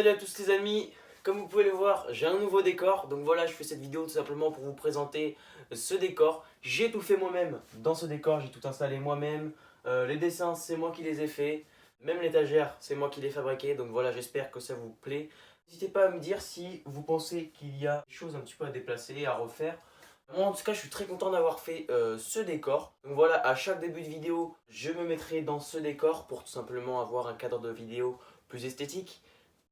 Salut à tous les amis, comme vous pouvez le voir, j'ai un nouveau décor. Donc voilà, je fais cette vidéo tout simplement pour vous présenter ce décor. J'ai tout fait moi-même dans ce décor, j'ai tout installé moi-même. Les dessins, c'est moi qui les ai faits. Même l'étagère, c'est moi qui l'ai fabriquée. Donc voilà, j'espère que ça vous plaît. N'hésitez pas à me dire si vous pensez qu'il y a des choses un petit peu à déplacer, à refaire. Moi en tout cas je suis très content d'avoir fait ce décor. Donc voilà, à chaque début de vidéo, je me mettrai dans ce décor pour tout simplement avoir un cadre de vidéo plus esthétique,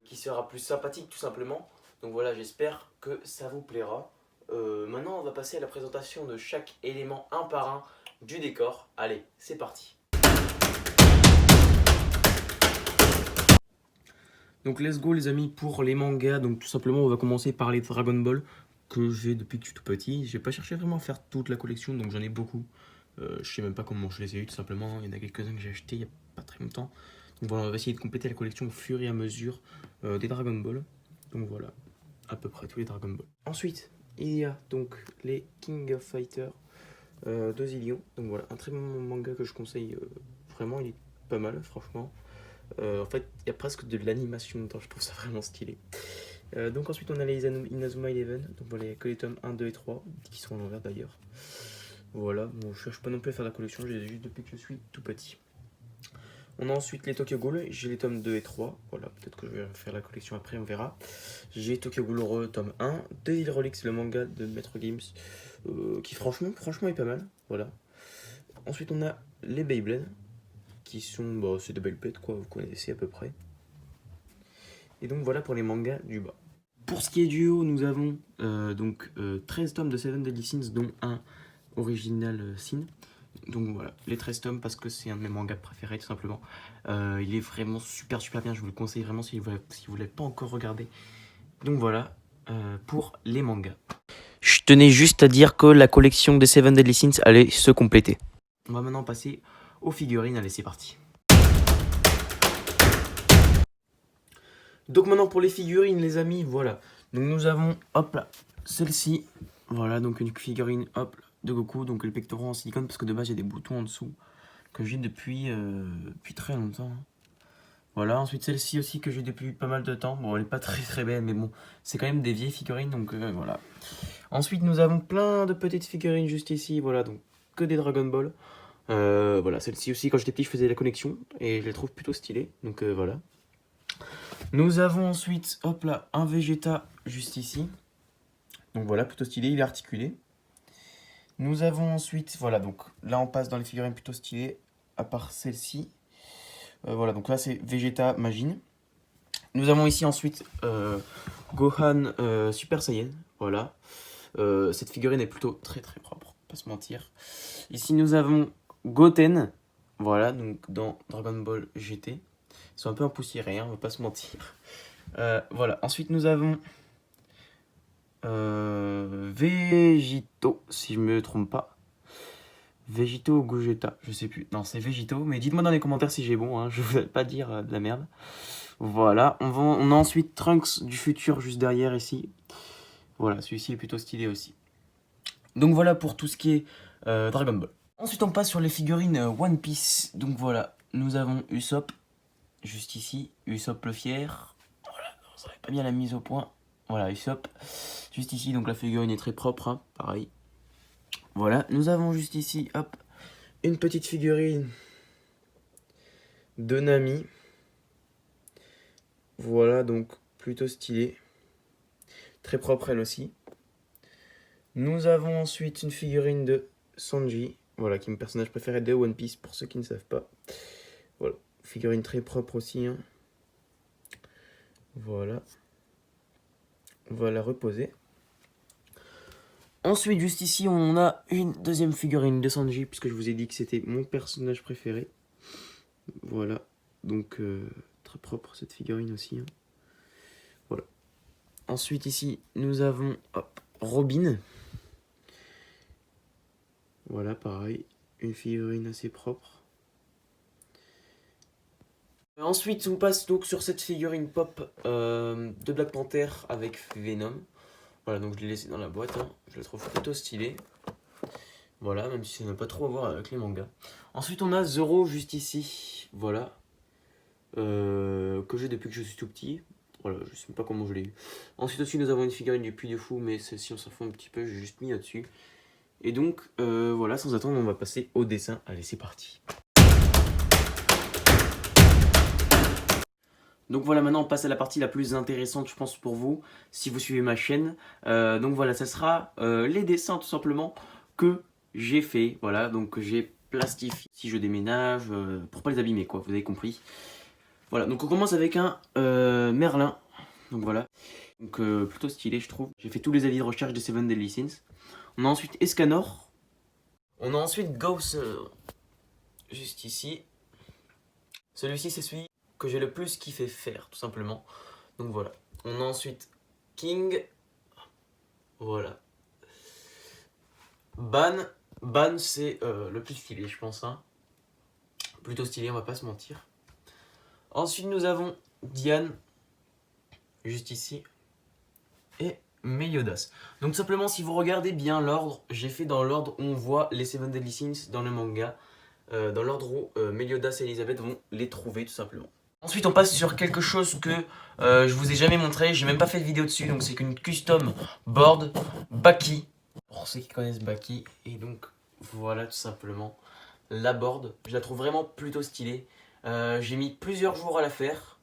qui sera plus sympathique tout simplement. Donc voilà, j'espère que ça vous plaira. Maintenant on va passer à la présentation de chaque élément un par un du décor. Allez, c'est parti. Donc let's go les amis pour les mangas. Donc tout simplement on va commencer par les Dragon Ball que j'ai depuis que je suis tout petit. J'ai pas cherché vraiment à faire toute la collection, donc j'en ai beaucoup. Je sais même pas comment je les ai eu tout simplement. Il y en a quelques-uns que j'ai achetés il y a pas très longtemps. Donc voilà, on va essayer de compléter la collection au fur et à mesure des Dragon Ball. Donc voilà, à peu près tous les Dragon Ball. Ensuite, il y a donc les King of Fighters de Zillion. Donc voilà, un très bon manga que je conseille vraiment, il est pas mal franchement. En fait, il y a presque de l'animation dedans, je trouve ça vraiment stylé. Donc ensuite, on a les Inazuma Eleven. Donc voilà, il n'y a que les tomes 1, 2 et 3, qui sont à l'envers d'ailleurs. Voilà, bon, je cherche pas non plus à faire la collection, j'ai juste depuis que je suis tout petit. On a ensuite les Tokyo Ghoul, j'ai les tomes 2 et 3, voilà, peut-être que je vais faire la collection après, on verra. J'ai Tokyo Ghoul tome 1, Devil Rolix, le manga de Maître Games, qui franchement est pas mal, voilà. Ensuite on a les Beyblade, qui sont, bah, c'est de belles bêtes quoi, vous connaissez à peu près. Et donc voilà pour les mangas du bas. Pour ce qui est du haut, nous avons 13 tomes de Seven Deadly Sins, dont un original Sin. Donc voilà, les 13 tomes parce que c'est un de mes mangas préférés tout simplement. Il est vraiment super bien, je vous le conseille vraiment si vous ne l'avez pas encore regardé. Donc voilà, pour les mangas. Je tenais juste à dire que la collection des Seven Deadly Sins allait se compléter. On va maintenant passer aux figurines, allez c'est parti. Donc maintenant pour les figurines les amis, voilà. Donc nous avons, hop là, celle-ci. Voilà, donc une figurine, hop, de Goku, donc le pectoral en silicone, parce que de base il y a des boutons en dessous, que j'ai depuis très longtemps. Voilà, ensuite celle-ci aussi que j'ai depuis pas mal de temps. Bon, elle est pas très belle, mais bon, c'est quand même des vieilles figurines, donc voilà. Ensuite nous avons plein de petites figurines juste ici, voilà, donc que des Dragon Ball. Voilà, celle-ci aussi, quand j'étais petit, je faisais la connexion, et je les trouve plutôt stylées, donc voilà. Nous avons ensuite, hop là, un Vegeta juste ici. Donc voilà, plutôt stylé, il est articulé. Nous avons ensuite, voilà, donc là on passe dans les figurines plutôt stylées, à part celle-ci. Voilà, donc là c'est Vegeta Majin. Nous avons ici ensuite Gohan Super Saiyan, voilà. Cette figurine est plutôt très propre, pas se mentir. Ici nous avons Goten, voilà, donc dans Dragon Ball GT. Ils sont un peu empoussiérés, hein, on va pas se mentir. Voilà, ensuite nous avons Végito, si je me trompe pas. Végito ou Gogeta, je sais plus. Non, c'est Végito, mais dites-moi dans les commentaires si j'ai bon, hein, je voudrais pas dire de la merde. Voilà, on a ensuite Trunks du futur juste derrière ici. Voilà, celui-ci est plutôt stylé aussi. Donc voilà pour tout ce qui est Dragon Ball. Ensuite on passe sur les figurines One Piece. Donc voilà, nous avons Usopp, juste ici, Usopp le fier. Voilà, non, ça va pas bien la mise au point. Voilà, Usopp, juste ici, donc la figurine est très propre, hein, pareil. Voilà, nous avons juste ici, hop, une petite figurine de Nami. Voilà, donc plutôt stylé. Très propre elle aussi. Nous avons ensuite une figurine de Sanji. Voilà, qui est mon personnage préféré de One Piece, pour ceux qui ne savent pas. Voilà, figurine très propre aussi. Hein. Voilà. On va la reposer. Ensuite, juste ici, on a une deuxième figurine de Sanji, puisque je vous ai dit que c'était mon personnage préféré. Voilà, donc très propre cette figurine aussi. Hein. Voilà. Ensuite, ici, nous avons Robin. Voilà, pareil, une figurine assez propre. Ensuite, on passe donc sur cette figurine pop de Black Panther avec Venom. Voilà, donc je l'ai laissé dans la boîte. Hein. Je la trouve plutôt stylée. Voilà, même si ça n'a pas trop à voir avec les mangas. Ensuite, on a Zoro juste ici. Voilà. Que j'ai depuis que je suis tout petit. Voilà, je sais même pas comment je l'ai eu. Ensuite aussi nous avons une figurine du Puy du Fou, mais celle-ci on s'en fout un petit peu, j'ai juste mis là-dessus. Et donc voilà, sans attendre on va passer au dessin. Allez, c'est parti. Donc voilà, maintenant on passe à la partie la plus intéressante je pense pour vous, si vous suivez ma chaîne. Donc voilà, ça sera les dessins tout simplement que j'ai fait. Voilà, donc que j'ai plastifié si je déménage, pour pas les abîmer quoi, vous avez compris. Voilà, donc on commence avec un Merlin. Donc voilà, donc plutôt stylé je trouve. J'ai fait tous les avis de recherche des 7 Deadly Sins. On a ensuite Escanor. On a ensuite Gaucer, juste ici. Celui-ci c'est celui que j'ai le plus kiffé faire, tout simplement. Donc voilà. On a ensuite King. Voilà. Ban. Ban, c'est le plus stylé, je pense. Hein. Plutôt stylé, on va pas se mentir. Ensuite, nous avons Diane. Juste ici. Et Meliodas. Donc simplement, si vous regardez bien l'ordre, j'ai fait dans l'ordre où on voit les 7 Deadly Sins dans le manga. Dans l'ordre où Meliodas et Elisabeth vont les trouver, tout simplement. Ensuite, on passe sur quelque chose que je vous ai jamais montré, j'ai même pas fait de vidéo dessus, donc c'est qu'une custom board Baki. Pour ceux qui connaissent Baki, et donc voilà tout simplement la board. Je la trouve vraiment plutôt stylée. J'ai mis plusieurs jours à la faire.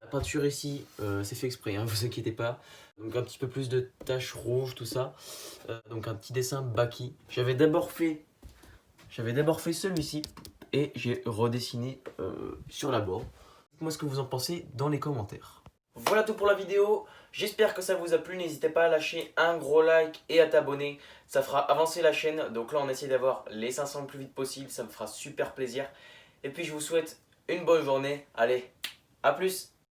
La peinture ici, c'est fait exprès, hein, vous inquiétez pas. Donc un petit peu plus de taches rouges, tout ça. Donc un petit dessin Baki. J'avais d'abord fait celui-ci et j'ai redessiné sur la board. Dites-moi ce que vous en pensez dans les commentaires. Voilà tout pour la vidéo, j'espère que ça vous a plu, n'hésitez pas à lâcher un gros like et à t'abonner, ça fera avancer la chaîne, donc là on essaie d'avoir les 500 le plus vite possible, ça me fera super plaisir. Et puis je vous souhaite une bonne journée, allez, à plus.